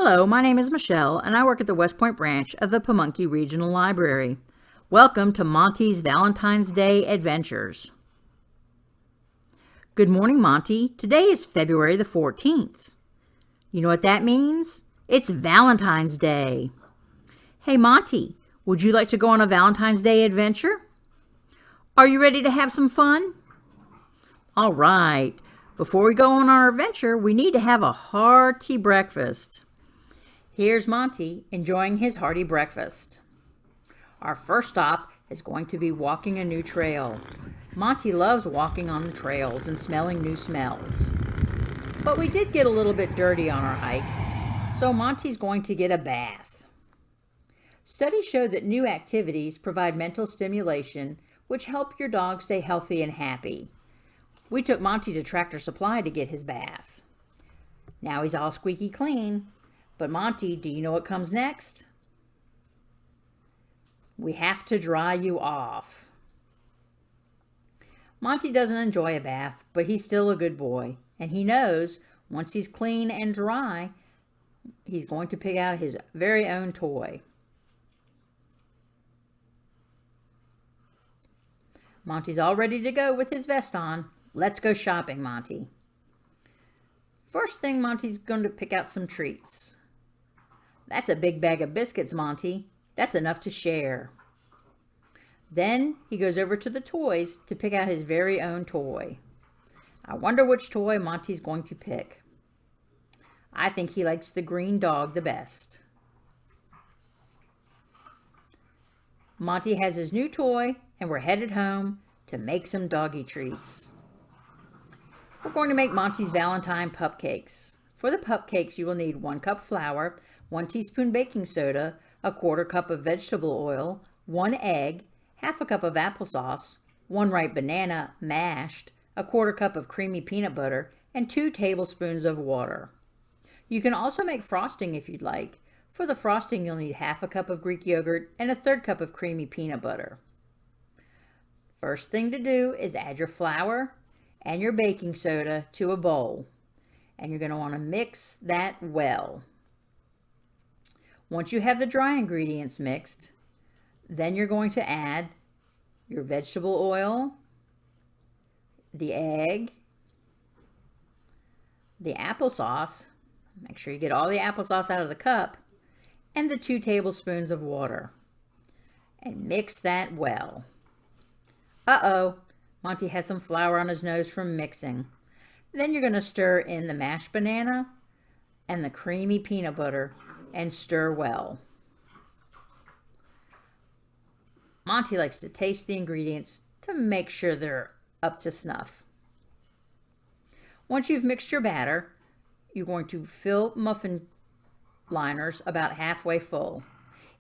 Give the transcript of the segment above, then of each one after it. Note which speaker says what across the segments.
Speaker 1: Hello, my name is Michelle, and I work at the West Point branch of the Pamunkey Regional Library. Welcome to Monty's Valentine's Day Adventures. Good morning, Monty. Today is February the 14th. You know what that means? It's Valentine's Day. Hey, Monty, would you like to go on a Valentine's Day adventure? Are you ready to have some fun? All right. Before we go on our adventure, we need to have a hearty breakfast. Here's Monty enjoying his hearty breakfast. Our first stop is going to be walking a new trail. Monty loves walking on the trails and smelling new smells. But we did get a little bit dirty on our hike, so Monty's going to get a bath. Studies show that new activities provide mental stimulation, which help your dog stay healthy and happy. We took Monty to Tractor Supply to get his bath. Now he's all squeaky clean. But Monty, do you know what comes next? We have to dry you off. Monty doesn't enjoy a bath, but he's still a good boy. And he knows once he's clean and dry, he's going to pick out his very own toy. Monty's all ready to go with his vest on. Let's go shopping, Monty. First thing, Monty's going to pick out some treats. That's a big bag of biscuits, Monty. That's enough to share. Then he goes over to the toys to pick out his very own toy. I wonder which toy Monty's going to pick. I think he likes the green dog the best. Monty has his new toy, and we're headed home to make some doggy treats. We're going to make Monty's Valentine cupcakes. For the cupcakes, you will need 1 cup flour, 1 teaspoon baking soda, a 1/4 cup of vegetable oil, 1 egg, 1/2 cup of applesauce, 1 ripe banana mashed, a 1/4 cup of creamy peanut butter, and 2 tablespoons of water. You can also make frosting if you'd like. For the frosting, you'll need 1/2 cup of Greek yogurt and a 1/3 cup of creamy peanut butter. First thing to do is add your flour and your baking soda to a bowl. And you're going to want to mix that well. Once you have the dry ingredients mixed, then you're going to add your vegetable oil, the egg, the applesauce. Make sure you get all the applesauce out of the cup, and the 2 tablespoons of water. And mix that well. Uh-oh, Monty has some flour on his nose from mixing. Then you're going to stir in the mashed banana and the creamy peanut butter and stir well. Monty likes to taste the ingredients to make sure they're up to snuff. Once you've mixed your batter, you're going to fill muffin liners about halfway full.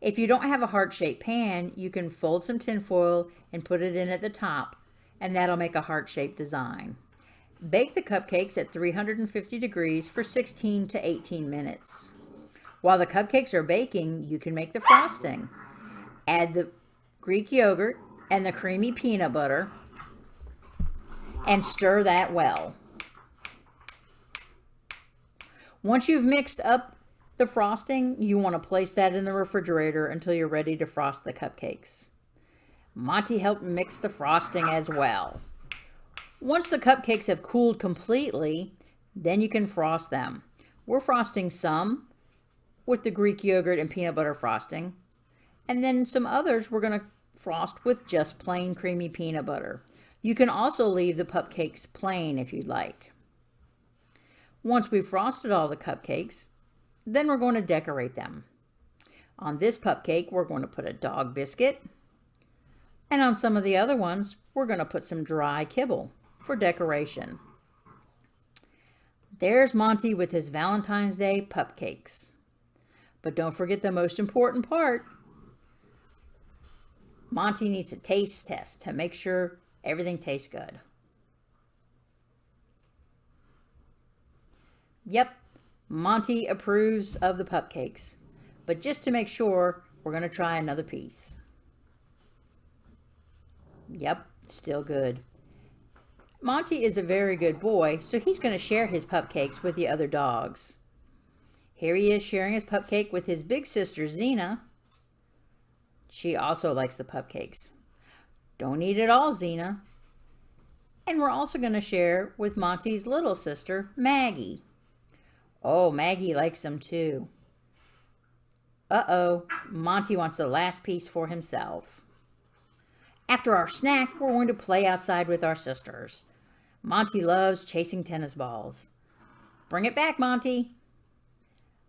Speaker 1: If you don't have a heart-shaped pan, you can fold some tin foil and put it in at the top, and that'll make a heart-shaped design. Bake the cupcakes at 350 degrees for 16 to 18 minutes. While the cupcakes are baking, you can make the frosting. Add the Greek yogurt and the creamy peanut butter and stir that well. Once you've mixed up the frosting, you want to place that in the refrigerator until you're ready to frost the cupcakes. Monty helped mix the frosting as well. Once the cupcakes have cooled completely, then you can frost them. We're frosting some with the Greek yogurt and peanut butter frosting, and then some others we're going to frost with just plain creamy peanut butter. You can also leave the cupcakes plain if you'd like. Once we've frosted all the cupcakes, then we're going to decorate them. On this cupcake, we're going to put a dog biscuit, and on some of the other ones, we're going to put some dry kibble for decoration. There's Monty with his Valentine's Day cupcakes. But don't forget the most important part. Monty needs a taste test to make sure everything tastes good. Yep, Monty approves of the cupcakes. But just to make sure, we're going to try another piece. Yep, still good. Monty is a very good boy, so he's going to share his cupcakes with the other dogs. Here he is sharing his cupcake with his big sister, Zena. She also likes the cupcakes. Don't eat it all, Zena. And we're also going to share with Monty's little sister, Maggie. Oh, Maggie likes them too. Uh-oh, Monty wants the last piece for himself. After our snack, we're going to play outside with our sisters. Monty loves chasing tennis balls. Bring it back, Monty.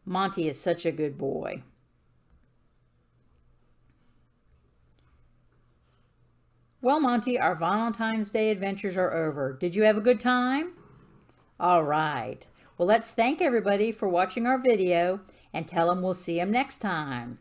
Speaker 1: Monty is such a good boy. Well, Monty, our Valentine's Day adventures are over. Did you have a good time? All right. Well, let's thank everybody for watching our video and tell them we'll see them next time.